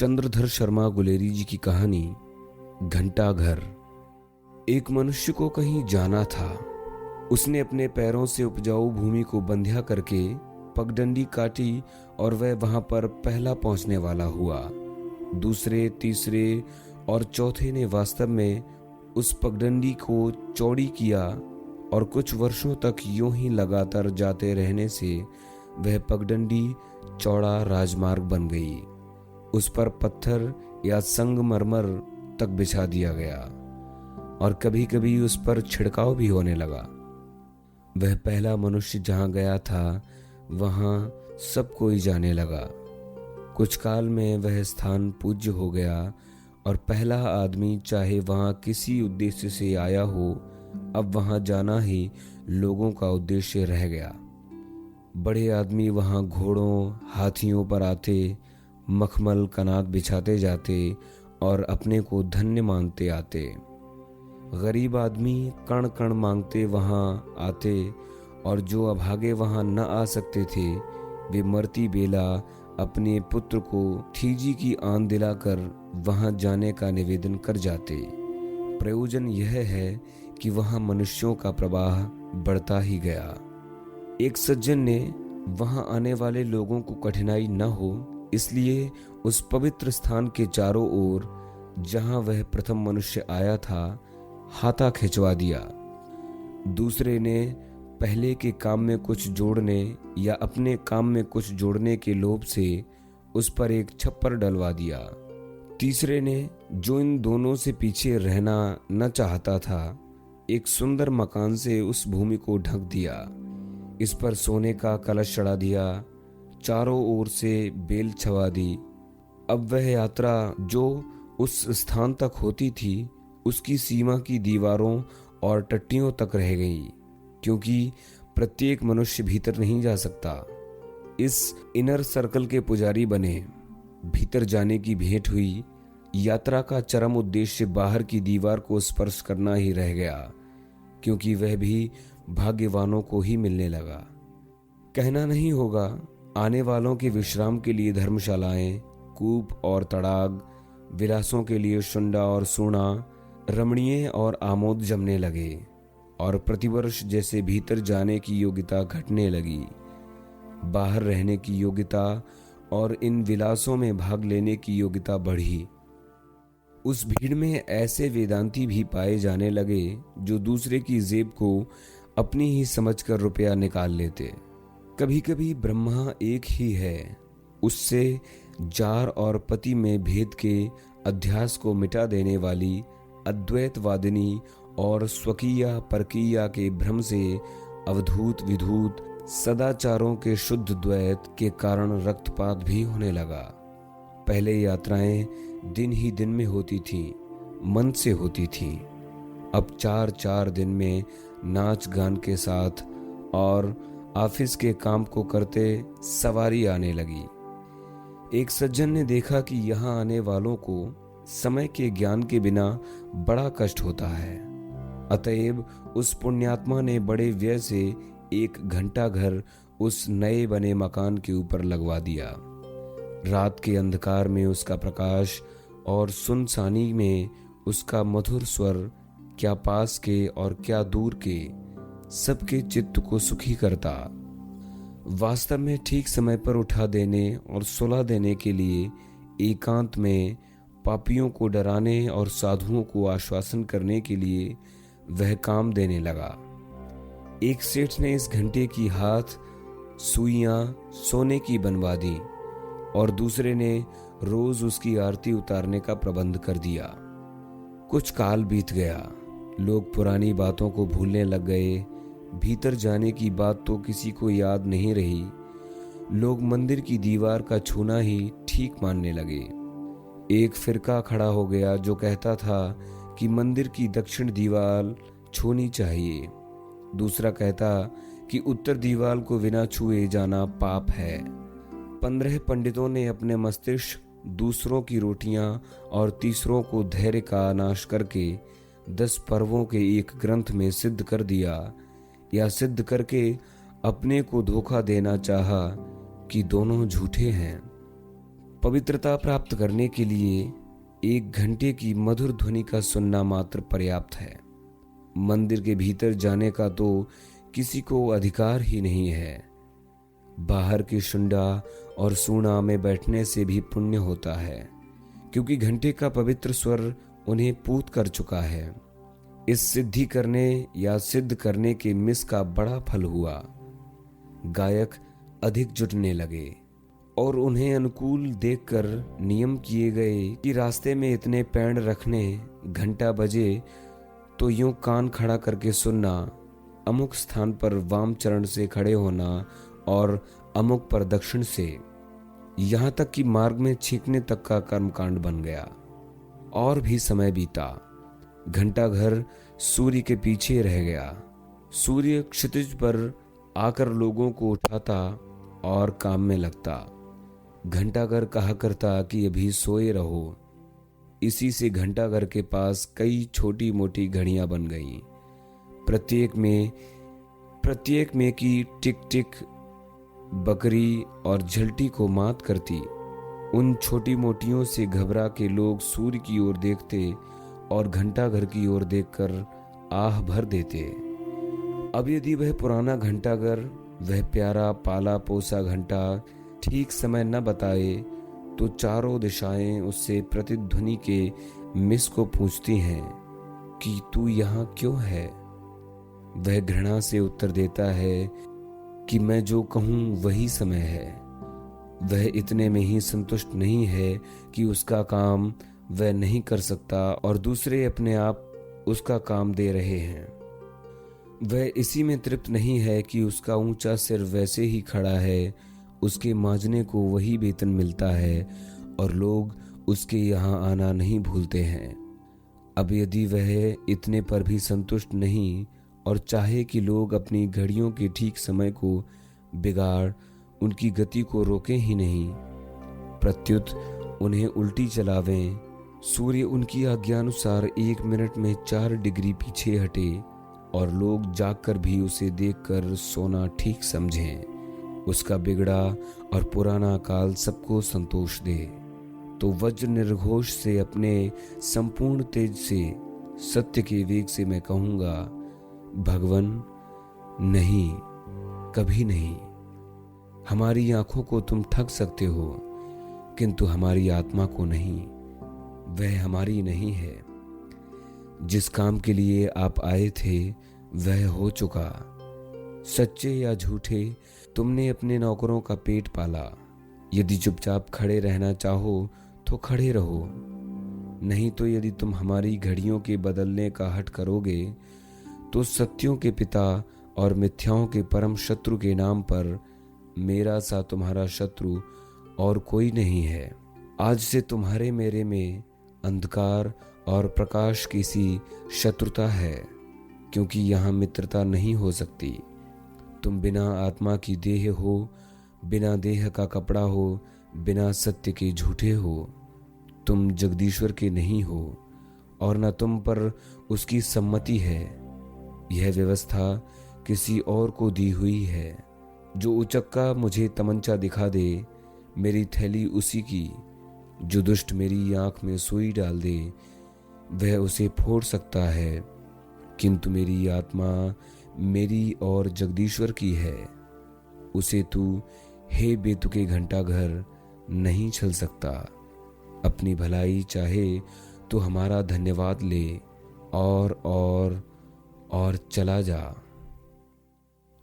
चंद्रधर शर्मा गुलेरी जी की कहानी घंटा घर। एक मनुष्य को कहीं जाना था। उसने अपने पैरों से उपजाऊ भूमि को बंध्या करके पगडंडी काटी और वह वहां पर पहला पहुंचने वाला हुआ। दूसरे, तीसरे और चौथे ने वास्तव में उस पगडंडी को चौड़ी किया और कुछ वर्षों तक यूं ही लगातार जाते रहने से वह पगडंडी चौड़ा राजमार्ग बन गई। उस पर पत्थर या संगमरमर तक बिछा दिया गया और कभी कभी उस पर छिड़काव भी होने लगा। वह पहला मनुष्य जहां गया था वहां सब कोई जाने लगा। कुछ काल में वह स्थान पूज्य हो गया और पहला आदमी चाहे वहां किसी उद्देश्य से आया हो, अब वहां जाना ही लोगों का उद्देश्य रह गया। बड़े आदमी वहां घोड़ों, हाथियों पर आते, मखमल कनात बिछाते जाते और अपने को धन्य मानते आते। गरीब आदमी कण कण मांगते वहां आते और जो अभागे वहां न आ सकते थे वे मरती बेला अपने पुत्र को ठीजी की आन दिलाकर वहां जाने का निवेदन कर जाते। प्रयोजन यह है कि वहां मनुष्यों का प्रवाह बढ़ता ही गया। एक सज्जन ने वहां आने वाले लोगों को कठिनाई न हो इसलिए उस पवित्र स्थान के चारों ओर जहां वह प्रथम मनुष्य आया था हाथा खिंचवा दिया। दूसरे ने पहले के काम में कुछ जोड़ने या अपने काम में कुछ जोड़ने के लोभ से उस पर एक छप्पर डलवा दिया। तीसरे ने, जो इन दोनों से पीछे रहना न चाहता था, एक सुंदर मकान से उस भूमि को ढक दिया। इस पर सोने का कलश चढ़ा दिया, चारों ओर से बेल छवा दी। अब वह यात्रा जो उस स्थान तक होती थी उसकी सीमा की दीवारों और टट्टियों तक रह गई, क्योंकि प्रत्येक मनुष्य भीतर नहीं जा सकता। इस इनर सर्कल के पुजारी बने। भीतर जाने की भेंट हुई। यात्रा का चरम उद्देश्य बाहर की दीवार को स्पर्श करना ही रह गया, क्योंकि वह भी भाग्यवानों को ही मिलने लगा। कहना नहीं होगा, आने वालों के विश्राम के लिए धर्मशालाएं, कूप और तड़ाग, विलासों के लिए शुंडा और सूणा, रमणीय और आमोद जमने लगे और प्रतिवर्ष जैसे भीतर जाने की योग्यता घटने लगी, बाहर रहने की योग्यता और इन विलासों में भाग लेने की योग्यता बढ़ी। उस भीड़ में ऐसे वेदांती भी पाए जाने लगे जो दूसरे की जेब को अपनी ही समझकर रुपया निकाल लेते। कभी कभी ब्रह्मा एक ही है, उससे जार और पति में भेद के अध्यास को मिटा देने वाली अद्वैतवादिनी और स्वकीया परकीया के भ्रम से अवधूत विधूत सदाचारों के शुद्ध द्वैत के कारण रक्तपात भी होने लगा। पहले यात्राएं दिन ही दिन में होती थीं, मन से होती थीं। अब 4-4 दिन में नाच गान के साथ और ऑफिस के काम को करते सवारी आने लगी। एक सज्जन ने देखा कि यहाँ आने वालों को समय के ज्ञान के बिना बड़ा कष्ट होता है। अतएव उस पुण्यात्मा ने बड़े व्यय से एक घंटा घर उस नए बने मकान के ऊपर लगवा दिया। रात के अंधकार में उसका प्रकाश और सुनसानी में उसका मधुर स्वर क्या पास के और क्या दूर के सबके चित्त को सुखी करता। वास्तव में ठीक समय पर उठा देने और सुला देने के लिए एकांत में पापियों को डराने और साधुओं को आश्वासन करने के लिए वह काम देने लगा। एक सेठ ने इस घंटे की हाथ सुइयां सोने की बनवा दी और दूसरे ने रोज उसकी आरती उतारने का प्रबंध कर दिया। कुछ काल बीत गया, लोग पुरानी बातों को भूलने लग गए। भीतर जाने की बात तो किसी को याद नहीं रही। लोग मंदिर की दीवार का छूना ही ठीक मानने लगे। एक फिरका खड़ा हो गया जो कहता था कि मंदिर की दक्षिण दीवार छूनी चाहिए। दूसरा कहता कि उत्तर दीवार को बिना छुए जाना पाप है। 15 पंडितों ने अपने मस्तिष्क दूसरों की रोटियां और तीसरों को धैर्य का नाश करके 10 पर्वों के एक ग्रंथ में सिद्ध कर दिया, या सिद्ध करके अपने को धोखा देना चाहा कि दोनों झूठे हैं। पवित्रता प्राप्त करने के लिए 1 घंटे की मधुर ध्वनि का सुनना मात्र पर्याप्त है। मंदिर के भीतर जाने का तो किसी को अधिकार ही नहीं है। बाहर की शुंडा और सूणा में बैठने से भी पुण्य होता है, क्योंकि घंटे का पवित्र स्वर उन्हें पूत कर चुका है। इस सिद्धि करने या सिद्ध करने के मिस का बड़ा फल हुआ। गायक अधिक जुटने लगे और उन्हें अनुकूल देखकर नियम किए गए कि रास्ते में इतने पैंड रखने, घंटा बजे तो यूं कान खड़ा करके सुनना, अमुक स्थान पर वाम चरण से खड़े होना और अमुक पर दक्षिण से, यहाँ तक कि मार्ग में छींकने तक का कर्मकांड बन गया। और भी समय बीता। घंटाघर सूर्य के पीछे रह गया। सूर्य क्षितिज पर आकर लोगों को उठाता और काम में लगता। घंटाघर कहा करता कि अभी सोए रहो। इसी से घंटाघर के पास कई छोटी मोटी घड़ियां बन गईं। प्रत्येक में की टिक टिक बकरी और झलटी को मात करती। उन छोटी मोटियों से घबरा के लोग सूर्य की ओर देखते और घंटाघर की ओर देखकर आह भर देते। अब यदि वह पुराना घंटाघर, वह प्यारा पाला पोसा घंटा ठीक समय न बताए तो चारों दिशाएं उससे प्रतिध्वनि के मिस को पूछती हैं कि तू यहाँ क्यों है। वह घृणा से उत्तर देता है कि मैं जो कहूँ वही समय है। वह इतने में ही संतुष्ट नहीं है कि उसका काम वह नहीं कर सकता और दूसरे अपने आप उसका काम दे रहे हैं। वह इसी में तृप्त नहीं है कि उसका ऊंचा सिर वैसे ही खड़ा है, उसके मांजने को वही वेतन मिलता है और लोग उसके यहाँ आना नहीं भूलते हैं। अब यदि वह इतने पर भी संतुष्ट नहीं और चाहे कि लोग अपनी घड़ियों के ठीक समय को बिगाड़ उनकी गति को रोके ही नहीं, प्रत्युत उन्हें उल्टी चलावें, सूर्य उनकी आज्ञानुसार 1 मिनट में 4 डिग्री पीछे हटे और लोग जागकर भी उसे देखकर सोना ठीक समझें, उसका बिगड़ा और पुराना काल सबको संतोष दे, तो वज्र निर्घोष से अपने संपूर्ण तेज से सत्य के वेग से मैं कहूँगा, भगवन नहीं, कभी नहीं। हमारी आंखों को तुम ठग सकते हो, किंतु हमारी आत्मा को नहीं। वह हमारी नहीं है। जिस काम के लिए आप आए थे वह हो चुका। सच्चे या झूठे तुमने अपने नौकरों का पेट पाला। यदि चुपचाप खड़े रहना चाहो तो खड़े रहो, नहीं तो यदि तुम हमारी घड़ियों के बदलने का हठ करोगे तो सत्यों के पिता और मिथ्याओं के परम शत्रु के नाम पर मेरा सा तुम्हारा शत्रु और कोई नहीं है। आज से तुम्हारे मेरे में अंधकार और प्रकाश की सी शत्रुता है, क्योंकि यहाँ मित्रता नहीं हो सकती। तुम बिना आत्मा की देह हो, बिना देह का कपड़ा हो, बिना सत्य के झूठे हो। तुम जगदीश्वर के नहीं हो और न तुम पर उसकी सम्मति है। यह व्यवस्था किसी और को दी हुई है। जो उचक्का मुझे तमंचा दिखा दे, मेरी थैली उसी की। जो दुष्ट मेरी आंख में सुई डाल दे, वह उसे फोड़ सकता है, किंतु मेरी आत्मा मेरी और जगदीश्वर की है। उसे तू हे बेतुके घंटाघर नहीं छल सकता। अपनी भलाई चाहे तो हमारा धन्यवाद ले और चला जा।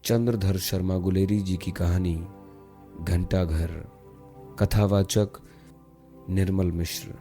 चंद्रधर शर्मा गुलेरी जी की कहानी घंटाघर। कथावाचक निर्मल मिश्र।